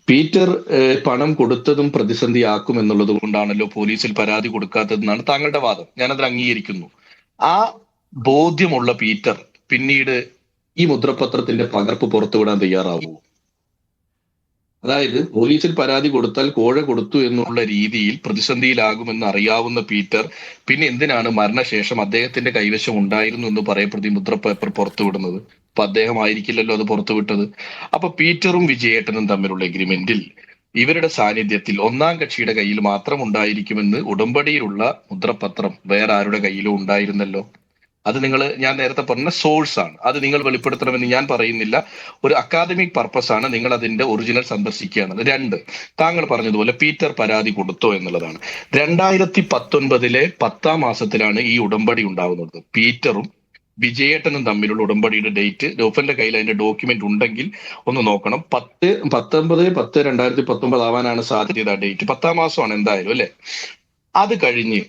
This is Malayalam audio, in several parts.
പീറ്റർ പണം കൊടുത്തതും പ്രതിസന്ധിയാക്കും എന്നുള്ളത് കൊണ്ടാണല്ലോ പോലീസിൽ പരാതി കൊടുക്കാത്തതെന്നാണ് താങ്കളുടെ വാദം. ഞാനത് അംഗീകരിക്കുന്നു. ആ ബോധ്യമുള്ള പീറ്റർ പിന്നീട് ഈ മുദ്രപത്രത്തിന്റെ പകർപ്പ് പുറത്തുവിടാൻ തയ്യാറാവൂ? അതായത് പോലീസിൽ പരാതി കൊടുത്താൽ കോഴ കൊടുത്തു എന്നുള്ള രീതിയിൽ പ്രതിസന്ധിയിലാകുമെന്ന് അറിയാവുന്ന പീറ്റർ പിന്നെ എന്തിനാണ് മരണശേഷം അദ്ദേഹത്തിന്റെ കൈവശം ഉണ്ടായിരുന്നു എന്ന് പറയപ്പെടുന്ന ഈ മുദ്രപേപ്പർ പുറത്തുവിടുന്നത്? അപ്പൊ അദ്ദേഹം ആയിരിക്കില്ലല്ലോ അത് പുറത്തുവിട്ടത്. അപ്പൊ പീറ്ററും വിജയേട്ടനും തമ്മിലുള്ള എഗ്രിമെന്റിൽ ഇവരുടെ സാന്നിധ്യത്തിൽ ഒന്നാം കക്ഷിയുടെ കയ്യിൽ മാത്രം ഉണ്ടായിരിക്കുമെന്ന് ഉടമ്പടിയിലുള്ള മുദ്രപത്രം വേറെ ആരുടെ കയ്യിലും ഉണ്ടായിരുന്നല്ലോ. അത് ഞാൻ നേരത്തെ പറഞ്ഞ സോഴ്സ് ആണ്. അത് നിങ്ങൾ വെളിപ്പെടുത്തണമെന്ന് ഞാൻ പറയുന്നില്ല. ഒരു അക്കാദമിക് പർപ്പസ് ആണ്. നിങ്ങൾ അതിന്റെ ഒറിജിനൽ സന്ദർശിക്കുകയാണത്. രണ്ട്, താങ്കൾ പറഞ്ഞതുപോലെ പീറ്റർ പരാതി കൊടുത്തോ എന്നുള്ളതാണ്. 2019 10-ാം മാസത്തിലാണ് ഈ ഉടമ്പടി ഉണ്ടാകുന്നത്. പീറ്ററും വിജയേട്ടനും തമ്മിലുള്ള ഉടമ്പടിയുടെ ഡേറ്റ് ലോഫന്റെ കയ്യിൽ അതിന്റെ ഡോക്യുമെന്റ് ഉണ്ടെങ്കിൽ ഒന്ന് നോക്കണം. 19 ആവാനാണ് സാധ്യത. ഡേറ്റ് 10-ാം മാസമാണ് എന്തായാലും, അല്ലെ? അത് കഴിഞ്ഞ്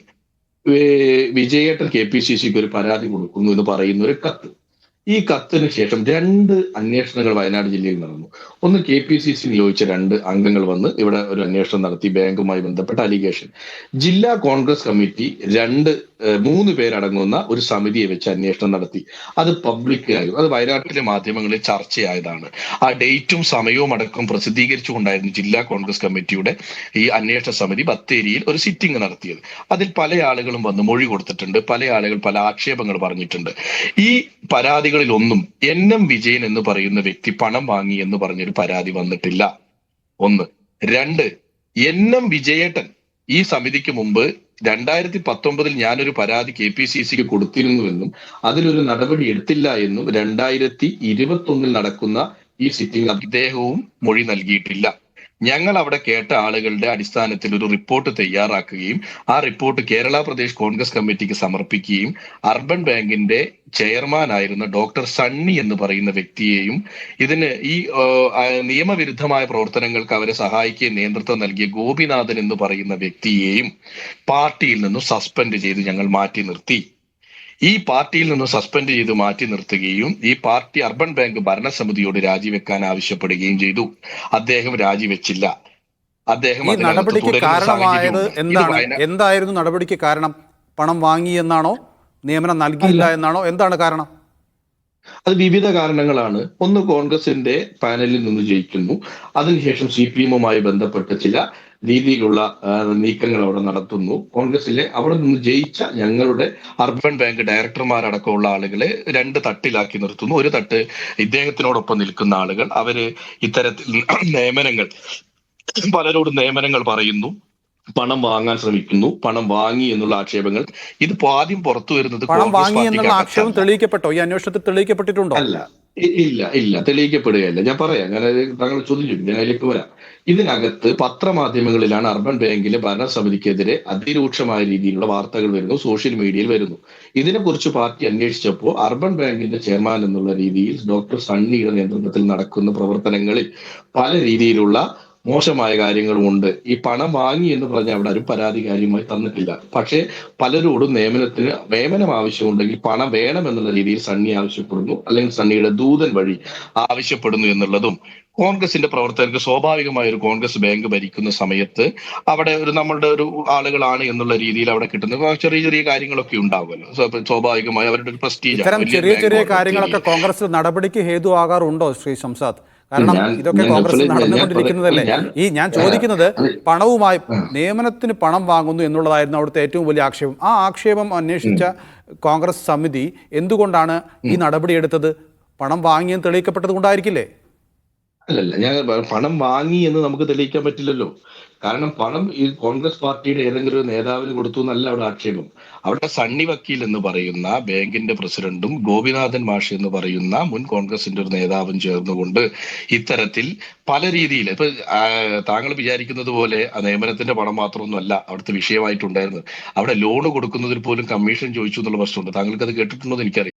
വിജയേട്ടൻ KPCCക്ക് ഒരു പരാതി കൊടുക്കുന്നു എന്ന് പറയുന്ന ഒരു കത്ത്. ഈ കത്തിന് ശേഷം രണ്ട് അന്വേഷണങ്ങൾ വയനാട് ജില്ലയിൽ നടന്നു. ഒന്ന്, KPCC നിയോഗിച്ച 2 അംഗങ്ങൾ വന്ന് ഇവിടെ ഒരു അന്വേഷണം നടത്തി ബാങ്കുമായി ബന്ധപ്പെട്ട അലിഗേഷൻ. ജില്ലാ കോൺഗ്രസ് കമ്മിറ്റി 3 പേരടങ്ങുന്ന ഒരു സമിതിയെ വെച്ച് അന്വേഷണം നടത്തി. അത് പബ്ലിക്കായിരുന്നു. അത് വയനാട്ടിലെ മാധ്യമങ്ങളിൽ ചർച്ചയായതാണ്. ആ ഡേറ്റും സമയവും അടക്കം പ്രസിദ്ധീകരിച്ചുകൊണ്ടായിരുന്നു ജില്ലാ കോൺഗ്രസ് കമ്മിറ്റിയുടെ ഈ അന്വേഷണ സമിതി ബത്തേരിയിൽ ഒരു സിറ്റിംഗ് നടത്തിയത്. അതിൽ പല ആളുകളും വന്ന് മൊഴി കൊടുത്തിട്ടുണ്ട്. പല ആളുകൾ പല ആക്ഷേപങ്ങൾ പറഞ്ഞിട്ടുണ്ട്. ഈ പരാതികളിൽ ഒന്നും NM വിജയൻ എന്ന് പറയുന്ന വ്യക്തി പണം വാങ്ങി എന്ന് പറഞ്ഞൊരു പരാതി വന്നിട്ടില്ല. ഒന്ന്. രണ്ട്, NM വിജയേട്ടൻ ഈ സമിതിക്ക് മുമ്പ് 2019 ഞാനൊരു പരാതി KPCCക്ക് കൊടുത്തിരുന്നുവെന്നും അതിലൊരു നടപടി എടുത്തില്ല എന്നും 2021 നടക്കുന്ന ഈ സിറ്റിംഗ് അദ്ദേഹവും മൊഴി നൽകിയിട്ടില്ല. ഞങ്ങൾ അവിടെ കേട്ട ആളുകളുടെ അടിസ്ഥാനത്തിൽ ഒരു റിപ്പോർട്ട് തയ്യാറാക്കുകയും ആ റിപ്പോർട്ട് കേരള പ്രദേശ് കോൺഗ്രസ് കമ്മിറ്റിക്ക് സമർപ്പിക്കുകയും അർബൻ ബാങ്കിന്റെ ചെയർമാൻ ആയിരുന്ന ഡോക്ടർ സണ്ണി എന്ന് പറയുന്ന വ്യക്തിയെയും ഇതിന് ഈ നിയമവിരുദ്ധമായ പ്രവർത്തനങ്ങൾക്ക് അവരെ സഹായിക്കുകയും നേതൃത്വം നൽകിയ ഗോപിനാഥൻ എന്ന് പറയുന്ന വ്യക്തിയെയും പാർട്ടിയിൽ നിന്നും സസ്പെൻഡ് ചെയ്ത് ഞങ്ങൾ മാറ്റി നിർത്തി. ഈ പാർട്ടിയിൽ നിന്ന് സസ്പെൻഡ് ചെയ്ത് മാറ്റി നിർത്തുകയും ഈ പാർട്ടി അർബൻ ബാങ്ക് ഭരണസമിതിയോട് രാജിവെക്കാൻ ആവശ്യപ്പെടുകയും ചെയ്തു. അദ്ദേഹം രാജിവെച്ചില്ല. അദ്ദേഹം ഈ നടപടിക്ക് കാരണമായത് എന്താണ്? എന്തായിരുന്നു നടപടിക്ക് കാരണം? പണം വാങ്ങി എന്നാണോ, നിയമനം നൽകിയില്ല എന്നാണോ, എന്താണ് കാരണം? അത് വിവിധ കാരണങ്ങളാണ്. ഒന്ന്, കോൺഗ്രസിന്റെ പാനലിൽ നിന്ന് ജയിക്കുന്നു. അതിനുശേഷം CPM-മായി ബന്ധപ്പെട്ട് ചില രീതിയിലുള്ള നീക്കങ്ങൾ അവിടെ നടത്തുന്നു. കോൺഗ്രസിലെ അവിടെ നിന്ന് ജയിച്ച ഞങ്ങളുടെ അർബൻ ബാങ്ക് ഡയറക്ടർമാരടക്കമുള്ള ആളുകളെ 2 തട്ടിലാക്കി നിർത്തുന്നു. ഒരു തട്ട് ഇദ്ദേഹത്തിനോടൊപ്പം നിൽക്കുന്ന ആളുകൾ. അവര് ഇത്തരത്തിൽ നിയമനങ്ങൾ, പലരോടും നിയമനങ്ങൾ പറയുന്നു, പണം വാങ്ങാൻ ശ്രമിക്കുന്നു, പണം വാങ്ങി എന്നുള്ള ആക്ഷേപങ്ങൾ. ഇത് ആദ്യം പുറത്തു വരുന്നത് പണം വാങ്ങി എന്നുള്ള ആക്ഷേപം തെളിയിക്കപ്പെട്ടോ? ഈ അന്വേഷണത്തിൽ തെളിയിക്കപ്പെട്ടിട്ടുണ്ടോ? അല്ല, ഇല്ല, തെളിയിക്കപ്പെടുകയല്ല. ഞാൻ പറയാം, താങ്കൾ ചോദിച്ചു, ഞാൻ അതിലേക്ക് വരാം. ഇതിനകത്ത് പത്രമാധ്യമങ്ങളിലാണ് അർബൻ ബാങ്കിലെ ഭരണസമിതിക്കെതിരെ അതിരൂക്ഷമായ രീതിയിലുള്ള വാർത്തകൾ വരുന്നു, സോഷ്യൽ മീഡിയയിൽ വരുന്നു. ഇതിനെക്കുറിച്ച് പാർട്ടി അന്വേഷിച്ചപ്പോൾ അർബൻ ബാങ്കിന്റെ ചെയർമാൻ എന്നുള്ള രീതിയിൽ ഡോക്ടർ സണ്ണിയുടെ നേതൃത്വത്തിൽ നടക്കുന്ന പ്രവർത്തനങ്ങളിൽ പല രീതിയിലുള്ള മോശമായ കാര്യങ്ങളുമുണ്ട്. ഈ പണം വാങ്ങി എന്ന് പറഞ്ഞ അവിടെ ആരും പരാതി കാര്യമായി തന്നിട്ടില്ല. പക്ഷേ പലരോടും നിയമനം ആവശ്യമുണ്ടെങ്കിൽ പണം വേണമെന്നുള്ള രീതിയിൽ സണ്ണി ആവശ്യപ്പെടുന്നു, അല്ലെങ്കിൽ സണ്ണിയുടെ ദൂതൻ വഴി ആവശ്യപ്പെടുന്നു എന്നുള്ളതും കോൺഗ്രസിന്റെ പ്രവർത്തകർക്ക് സ്വാഭാവികമായ ഒരു കോൺഗ്രസ് ബാങ്ക് ഭരിക്കുന്ന സമയത്ത് അവിടെ നമ്മളുടെ ഒരു ആളുകളാണ് എന്നുള്ള രീതിയിൽ അവിടെ കിട്ടുന്ന ചെറിയ ചെറിയ കാര്യങ്ങളൊക്കെ ഉണ്ടാവുമല്ലോ. സ്വാഭാവികമായി അവരുടെ ഒരു പ്രസ്റ്റീജ്. ഇത്തരം ചെറിയ ചെറിയ കാര്യങ്ങളൊക്കെ കോൺഗ്രസ് നടപടിക്ക് ഹേതുവാകാറുണ്ടോ ശ്രീ ശംസാദ്? കാരണം ഇതൊക്കെ കോൺഗ്രസ് നടന്നുകൊണ്ടിരിക്കുന്നതല്ലേ. ഞാൻ ചോദിക്കുന്നത്, പണവുമായി നിയമനത്തിന് പണം വാങ്ങുന്നു എന്നുള്ളതായിരുന്നു അവിടുത്തെ ഏറ്റവും വലിയ ആക്ഷേപം. ആ ആക്ഷേപം അന്വേഷിച്ച കോൺഗ്രസ് സമിതി എന്തുകൊണ്ടാണ് ഈ നടപടി എടുത്തത്? പണം വാങ്ങിയെന്ന് തെളിയിക്കപ്പെട്ടത് കൊണ്ടായിരിക്കില്ലേ? അല്ലല്ല, ഞാൻ പണം വാങ്ങി എന്ന് നമുക്ക് തെളിയിക്കാൻ പറ്റില്ലല്ലോ. കാരണം പണം ഈ കോൺഗ്രസ് പാർട്ടിയുടെ ഏതെങ്കിലും ഒരു നേതാവിന് കൊടുത്തു എന്നല്ല അവിടെ ആക്ഷേപം. അവിടെ സണ്ണി വക്കീൽ എന്ന് പറയുന്ന ബാങ്കിന്റെ പ്രസിഡന്റും ഗോപിനാഥൻ മാഷ് എന്ന് പറയുന്ന മുൻ കോൺഗ്രസിന്റെ ഒരു നേതാവും ചേർന്നുകൊണ്ട് ഇത്തരത്തിൽ പല രീതിയിൽ, ഇപ്പൊ താങ്കൾ വിചാരിക്കുന്നത് പോലെ നിയമനത്തിന്റെ പണം മാത്രമൊന്നുമല്ല അവിടുത്തെ വിഷയമായിട്ടുണ്ടായിരുന്നത്. അവിടെ ലോൺ കൊടുക്കുന്നതിൽ പോലും കമ്മീഷൻ ചോദിച്ചു എന്നുള്ള പ്രശ്നമുണ്ട്. താങ്കൾക്ക് അത് കേട്ടിട്ടുണ്ടോ എന്ന് എനിക്കറിയാം.